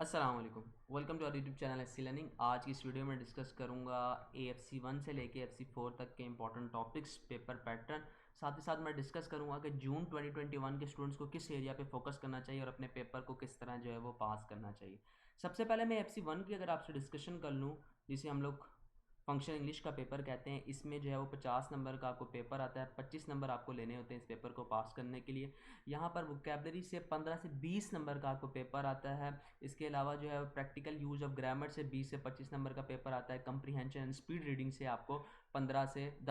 अस्सलाम वालेकुम। Welcome to our YouTube channel SC learning. आज की इस वीडियो में डिस्कस करूंगा एएफसी 1 से लेके एफसी 4 तक के इंपॉर्टेंट टॉपिक्स, पेपर पैटर्न। साथ ही साथ मैं डिस्कस करूंगा कि जून 2021 के स्टूडेंट्स को किस एरिया पे फोकस करना चाहिए और अपने पेपर को किस तरह जो है वो पास करना चाहिए। सबसे पहले मैं एफसी 1 की अगर आपसे डिस्कशन कर लूँ, जिसे हम लोग फंक्शन इंग्लिश का पेपर कहते हैं, इसमें जो है वो 50 नंबर का आपको पेपर आता है। 25 नंबर आपको लेने होते हैं इस पेपर को पास करने के लिए। यहाँ पर वोकैबलरी से 15 से 20 नंबर का आपको पेपर आता है। इसके अलावा जो है प्रैक्टिकल यूज ऑफ ग्रामर से 20 से 25 नंबर का पेपर आता है। कंप्रीहेंशन एंड स्पीड रीडिंग से आपको 10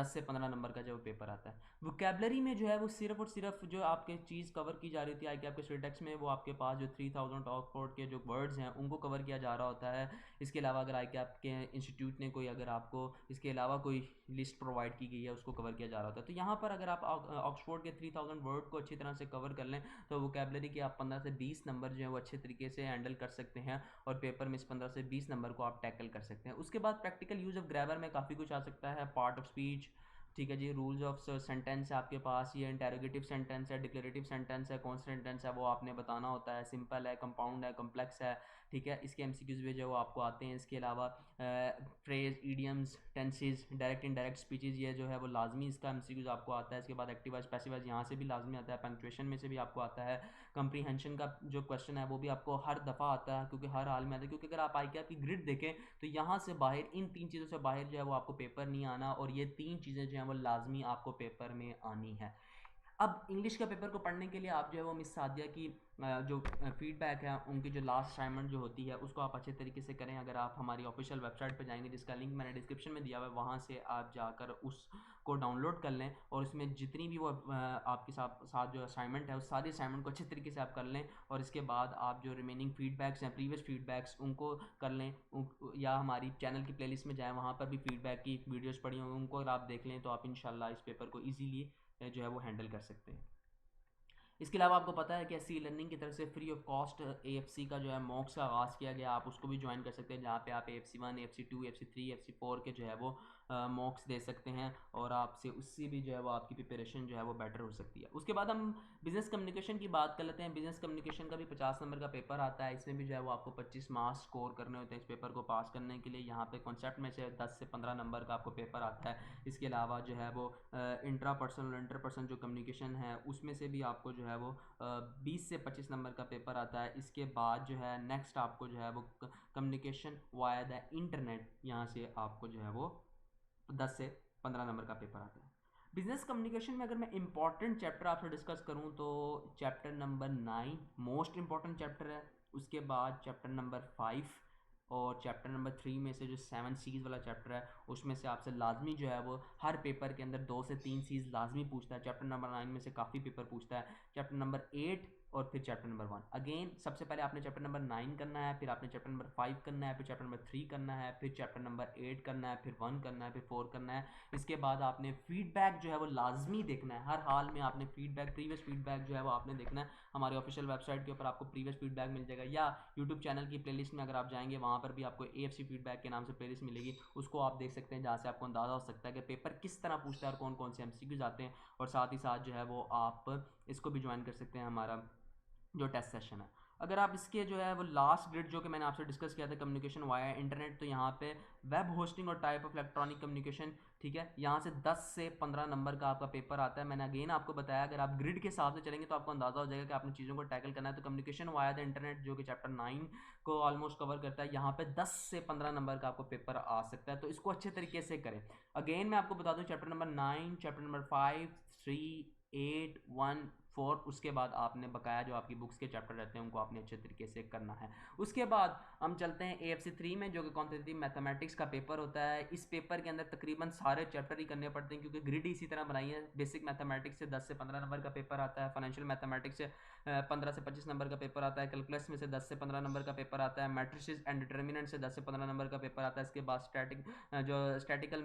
से 15 नंबर का जो पेपर आता है। वोकैबलरी में जो है वो सिर्फ और सिर्फ जो आपके चीज़ कवर की जा रही थी आई के आपके स्टेट टेक्स्ट में, वो आपके पास जो 3000 ऑक्सफोर्ड के जो वर्ड्स हैं उनको कवर किया जा रहा होता है। इसके अलावा अगर आई के आपके इंस्टीट्यूट ने कोई अगर आपको इसके अलावा कोई लिस्ट प्रोवाइड की गई है उसको कवर किया जा रहा होता है। तो यहाँ पर अगर आप ऑक्सफोर्ड के 3000 वर्ड को अच्छी तरह से कवर कर लें तो वोकैबलरी के आप 15 से 20 नंबर जो है वो अच्छे तरीके से हैंडल कर सकते हैं और पेपर में इस 15 से 20 नंबर को आप टैकल कर सकते हैं। उसके बाद प्रैक्टिकल यूज ऑफ ग्रामर में काफ़ी कुछ आ सकता है। पार्ट ऑफ स्पीच, ठीक है जी, रूल्स ऑफ सेंटेंस है आपके पास, ये इंटेरोगेटिव सेंटेंस है, डिक्लेरेटिव सेंटेंस है, कौन सा सेंटेंस है वो आपने बताना होता है, सिंपल है, कंपाउंड है, कम्प्लेक्स है, ठीक है। इसके एमसीक्यूज भी जो वो आपको आते हैं। इसके अलावा phrase, idioms, tenses, direct indirect speeches, ये जो है वो लाजमी इसका एमसीक्यूज आपको आता है। इसके बाद एक्टिव वाइज पैसिव वाइज यहाँ से भी लाजमी आता है, पंक्चुएशन में से भी आपको आता है। कंप्रीहेंशन का जो क्वेश्चन है वो भी आपको हर दफ़ा आता है, क्योंकि हर हाल में आता है, क्योंकि अगर आप आई के आपकी ग्रिड देखें तो यहाँ से बाहर इन 3 चीज़ों से बाहर जो है वो आपको पेपर नहीं आना, और ये 3 चीज़ें जो हैं वो लाजमी आपको पेपर में आनी है। अब इंग्लिश का पेपर को पढ़ने के लिए आप जो है वो मिस सादिया की जो फीडबैक है, उनकी जो लास्ट असाइनमेंट जो होती है उसको आप अच्छे तरीके से करें। अगर आप हमारी ऑफिशियल वेबसाइट पर जाएंगे, जिसका लिंक मैंने डिस्क्रिप्शन में दिया हुआ है, वहाँ से आप जाकर उसको डाउनलोड कर लें और उसमें जितनी भी वो आपके साथ जो असाइनमेंट है उस सारी असाइनमेंट को अच्छे तरीके से आप कर लें। और इसके बाद आप जो रिमेनिंग फीडबैक्स हैं, प्रीवियस फीडबैक्स, उनको कर लें, या हमारी चैनल की प्लेलिस्ट में जाएँ, वहाँ पर भी फीडबैक की वीडियोज़ पड़ी हुई, उनको अगर आप देख लें तो आप इंशाल्लाह इस पेपर को ईजीली जो है वो हैंडल कर सकते हैं। इसके अलावा आपको पता है कि एससी लर्निंग की तरफ से फ्री ऑफ कॉस्ट एएफसी का जो है मॉक्स का आगाज़ किया गया, आप उसको भी ज्वाइन कर सकते हैं, जहाँ पे आप एएफसी 1, एएफसी 2, एएफसी 3, एएफसी 4 के जो है वो मॉक्स दे सकते हैं, और आपसे उससे भी जो है वो आपकी प्रिपरेशन जो है वो बेटर हो सकती है। उसके बाद हम बिजनेस कम्युनिकेशन की बात कर लेते हैं। बिजनेस कम्युनिकेशन का भी 50 नंबर का पेपर आता है। इसमें भी जो है वो आपको 25 मार्क्स स्कोर करने होते हैं इस पेपर को पास करने के लिए। यहाँ पे कॉन्सेप्ट में से 10 से 15 नंबर का आपको पेपर आता है। इसके अलावा जो है वो इंट्रा पर्सनल इंटर पर्सन जो कम्युनिकेशन है उसमें से भी आपको जो है वो 20 से 25 नंबर का पेपर आता है। इसके बाद जो है नेक्स्ट आपको जो है वो कम्युनिकेशन वाया द इंटरनेट, यहाँ से आपको जो है वो 10 से 15 नंबर का पेपर आता है। बिजनेस कम्युनिकेशन में अगर मैं इंपॉर्टेंट चैप्टर आपसे डिस्कस करूं तो chapter number 9 most important chapter है। उसके बाद चैप्टर नंबर 5 और चैप्टर नंबर 3 में से जो 7 सीज वाला चैप्टर है उसमें से आपसे लाजमी जो है वो हर पेपर के अंदर 2 से 3 सीज लाजमी पूछता है। चैप्टर नंबर 9 में से काफ़ी पेपर पूछता है। चैप्टर नंबर 8 और फिर चैप्टर नंबर 1। अगेन सबसे पहले आपने चैप्टर नंबर 9 करना है, फिर आपने चैप्टर नंबर 5 करना है, फिर चैप्टर नंबर 3 करना है, फिर चैप्टर नंबर 8 करना है, फिर 1 करना है, फिर 4 करना है। इसके बाद आपने फीडबैक जो है वो लाजमी देखना है। हर हाल में आपने फीडबैक, प्रीवियस फीडबैक जो है वो आपने देखना है। हमारी ऑफिशियल वेबसाइट के ऊपर आपको प्रीवियस फीडबैक मिल जाएगा, या यूट्यूब चैनल की प्लेलिस्ट में अगर आप जाएंगे वहाँ पर भी आपको एएफसी फीडबैक के नाम से प्लेलिस्ट मिलेगी, उसको आप देख सकते हैं, जहाँ से आपको अंदाज़ा हो सकता है कि पेपर किस तरह पूछता है और कौन कौन से एमसीक्यूज आते हैं। और साथ ही साथ जो है वो आप इसको भी ज्वाइन कर सकते हैं, हमारा जो टेस्ट सेशन है। अगर आप इसके जो है वो लास्ट ग्रेड जो कि मैंने आपसे डिस्कस किया था कम्युनिकेशन वाया इंटरनेट, तो यहाँ पे वेब होस्टिंग और टाइप ऑफ इलेक्ट्रॉनिक कम्युनिकेशन, ठीक है, यहाँ से 10 से 15 नंबर का आपका पेपर आता है। मैंने अगेन आपको बताया अगर आप ग्रिड के हिसाब से चलेंगे तो आपको अंदाजा हो जाएगा कि आपने चीज़ों को टैकल करना है। तो कम्युनिकेशन वाया द इंटरनेट जो कि चैप्टर 9 को ऑलमोस्ट कवर करता है, यहाँ पे 10 से 15 नंबर का आपको पेपर आ सकता है, तो इसको अच्छे तरीके से करें। अगेन मैं आपको बता दूँ चैप्टर नंबर 9, चैप्टर नंबर 5, 3, 8, 1, 4, उसके बाद आपने बकाया जो आपकी बुक्स के चैप्टर रहते हैं उनको आपने अच्छे तरीके से करना है। उसके बाद हम चलते हैं एएफसी 3 में, जो कि क्वांटिटेटिव मैथमेटिक्स का पेपर होता है। इस पेपर के अंदर तकरीबन सारे चैप्टर ही करने पड़ते हैं, क्योंकि ग्रिड इसी तरह बनाई है। बेसिक मैथमेटिक्स से 10 से 15 नंबर का पेपर आता है, फाइनेंशियल मैथमेटिक्स से 15 से 25 नंबर का पेपर आता है, कैलकुलस में से 10 से 15 नंबर का पेपर आता है, मैट्रिसेस एंड डिटर्मिनेंट से 10 से 15 नंबर का पेपर आता है। इसके बाद जो स्टैटिकल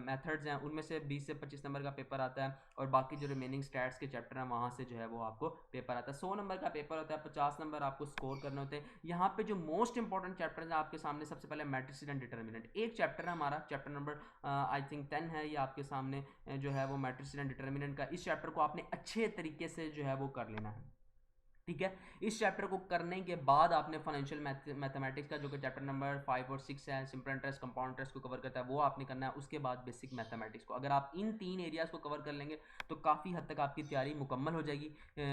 मेथड्स हैं उनमें से 20 से 25 नंबर का पेपर आता है, और बाकी जो रिमेनिंग स्टैट्स के चैप्टर हैं वहाँ से जो है वो आपको पेपर आता है। 100 नंबर का पेपर होता है, 50 नंबर आपको स्कोर करने होते हैं। यहाँ पे जो मोस्ट इंपॉर्टेंट चैप्टर है आपके सामने, सबसे पहले मैट्रिसेस एंड डिटर्मिनेंट एक चैप्टर है हमारा, चैप्टर नंबर आई थिंक 10 है ये आपके सामने जो है वो मैट्रिसेस एंड डिटर्मिनेंट का। इस चैप्टर को आपने अच्छे तरीके से जो है वो कर लेना है। ठीक है। इस चैप्टर को करने के बाद आपने फाइनेंशियल मैथमेटिक्स का जो कि चैप्टर नंबर 5 और 6 है, सिंपल इंटरेस्ट कंपाउंड इंटरेस्ट को कवर करता है, वो आपने करना है। उसके बाद बेसिक मैथमेटिक्स को, अगर आप इन 3 एरियाज को कवर कर लेंगे तो काफ़ी हद तक आपकी तैयारी मुकम्मल हो जाएगी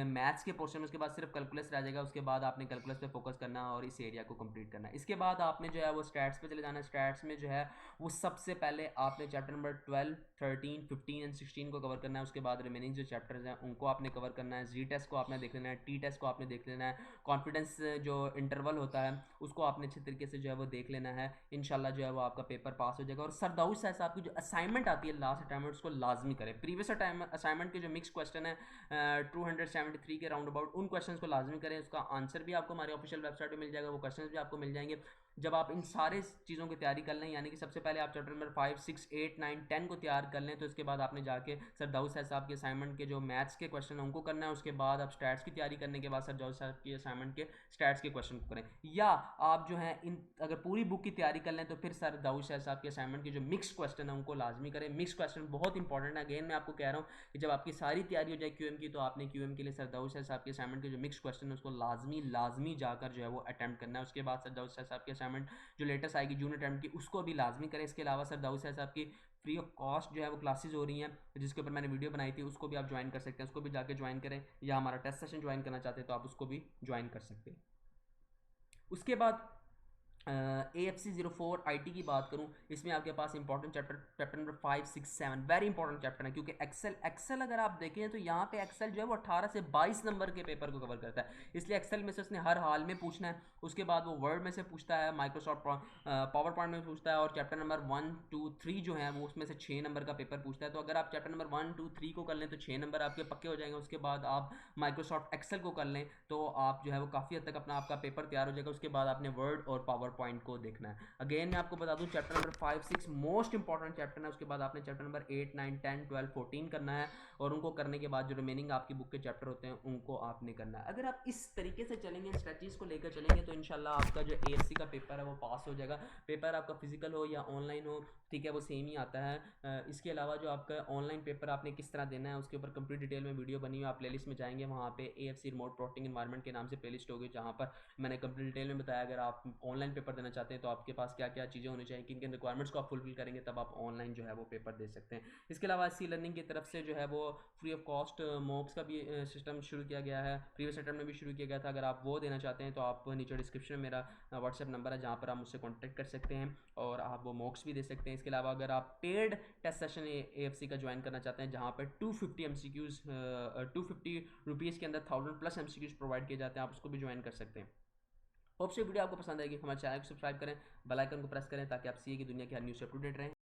मैथ्स के पोर्शन में। उसके बाद सिर्फ कैलकुलस रह जाएगा, उसके बाद आपने कैलकुलस पे फोकस करना है और इस एरिया को कंप्लीट करना है। इसके बाद आपने जो है वो स्टैट्स पे चले जाना है। स्टैट्स में जो है वो सबसे पहले आपने चैप्टर नंबर 12, 13, 15 एंड 16 को कवर करना है। उसके बाद रिमेनिंग जो चैप्टर्स हैं उनको आपने कवर करना है। जी टेस्ट को आपने देख लेना है, टी टेस्ट को आपने देख लेना है, कॉन्फिडेंस जो इंटरवल होता है उसको आपने अच्छे तरीके से जो है वो देख लेना है। इंशाल्लाह जो है वो आपका पेपर पास हो जाएगा। और सरदाउस साहब आपकी जो असाइनमेंट आती है लास्ट असाइनमेंट, उसको लाजमी करें। प्रीवियस असाइनमेंट के जो मिक्स क्वेश्चन है 273 के राउंड अबाउट, उन क्वेश्चन को लाजमी करें। उसका आंसर भी आपको हमारे ऑफिशियल वेबसाइट पर मिल जाएगा, वो क्वेश्चन भी आपको मिल जाएंगे। जब आप इन सारे चीज़ों की तैयारी कर लें, यानी कि सबसे पहले आप चैप्टर नंबर 5, 6, 8, 9, 10 को तैयार कर लें, तो इसके बाद आपने जाके सर दाऊद साहब के असाइनमेंट के जो मैथ्स के क्वेश्चन है उनको करना है। उसके बाद आप स्टैट्स की तैयारी करने के बाद सर दाऊद साहब की असाइनमेंट के स्टैट्स के क्वेश्चन को करें। या आप जो है इन अगर पूरी बुक की तैयारी कर लें तो फिर सर दाऊद साहब के असाइनमेंट के जो मिक्स क्वेश्चन है उनको लाजमी करें। मिक्स क्वेश्चन बहुत इंपॉर्टेंट है। अगेन मैं आपको कह रहा हूँ कि जब आपकी सारी तैयारी हो जाए क्यूएम की, तो आपने क्यूएम के लिए सर दाऊद साहब के असाइनमेंट के जो मिक्स क्वेश्चन है उसको लाजमी जाकर जो है वो अटैम्प्ट करना है। उसके बाद सर दाऊद साहब के असाइनमेंट जो लेटेस्ट आएगी जून अटैम्प्ट की, उसको भी लाजमी करें। इसके अलावा सर दाऊद साहब की फ्री ऑफ कॉस्ट जो है वो क्लासेस हो रही हैं, जिसके ऊपर मैंने वीडियो बनाई थी, उसको भी आप ज्वाइन कर सकते हैं। उसको भी जाके ज्वाइन करें, या हमारा टेस्ट सेशन ज्वाइन करना चाहते हैं तो आप उसको भी ज्वाइन कर सकते हैं। उसके बाद AFC04 IT की बात करूं, इसमें आपके पास important chapter number 5, 6, 7 very important chapter है, क्योंकि एक्सेल अगर आप देखें तो यहाँ पे एक्सेल जो है वो 18 से 22 नंबर के पेपर को कवर करता है। इसलिए एक्सेल में से उसने हर हाल में पूछना है। उसके बाद वो वर्ड में से पूछता है, माइक्रोसॉफ्ट पावर पॉइंट में पूछता है, और चैप्टर नंबर 1, 2, 3 जो है वो उसमें से 6 नंबर का पेपर पूछता है। तो अगर आप चैप्टर नंबर 1, 2, 3 को कर लें तो 6 नंबर आपके पक्के हो जाएंगे। उसके बाद आप माइक्रोसॉफ्ट एक्सेल को कर लें तो आप जो है वो काफ़ी हद तक अपना आपका पेपर तैयार हो जाएगा। उसके बाद आपने वर्ड और पावर पॉइंट को देखना है। अगेन मैं आपको बता दूं chapter number 5, 6 most important chapter है। उसके बाद आपने चैप्टर नंबर 8, 9, 10, 12, 14 करना है, और उनको करने के बाद जो रिमेनिंग आपकी बुक के चैप्टर होते हैं उनको आपने करना है। अगर आप इस तरीके से चलेंगे, स्ट्रेटजीज को लेकर चलेंगे, तो इंशाल्लाह आपका जो AFC का पेपर है वो पास हो जाएगा। पेपर आपका फिजिकल हो या ऑनलाइन हो, ठीक है, वो सेम ही आता है। इसके अलावा जो आपका ऑनलाइन पेपर आपने किस तरह देना है उसके ऊपर कंप्लीट डिटेल में वीडियो बनी हुई, आप प्लेलिस्ट में जाएंगे, वहाँ पे AFC रिमोट प्लॉटिंग एनवायरनमेंट के नाम से प्लेलिस्ट होगी, जहाँ पर मैंने कंप्लीट डिटेल में बताया अगर आप ऑनलाइन पेपर देना चाहते हैं तो आपके पास क्या क्या चीज़ें होनी चाहिए, किन किन रिक्वायरमेंट्स को आप फुलफिल करेंगे तब आप ऑनलाइन जो है वो पेपर दे सकते हैं। इसके अलावा SC लर्निंग की तरफ से जो है वो फ्री ऑफ कॉस्ट मॉक्स का भी सिस्टम शुरू किया गया है, प्रीवियस अटेम्प्ट में भी शुरू किया गया था। अगर आप वो देना चाहते हैं तो आप नीचे डिस्क्रिप्शन में मेरा व्हाट्सएप नंबर है, जहाँ पर आप मुझसे कॉन्टैक्ट कर सकते हैं और आप वो मॉक्स भी दे सकते हैं। इसके अलावा अगर आप पेड टेस्ट सेशन AFC का ज्वाइन करना चाहते हैं, जहाँ पर 250 MCQs 250 रुपीज़ के अंदर 1000+ MCQs प्रोवाइड किए जाते हैं, आप उसको भी ज्वाइन कर सकते हैं। होप से वीडियो आपको पसंद आएगी। हमारे चैनल को सब्सक्राइब करें, बेल आइकन को प्रेस करें, ताकि आप सीए की दुनिया की हर न्यूज़ से अप टू डेट रहें।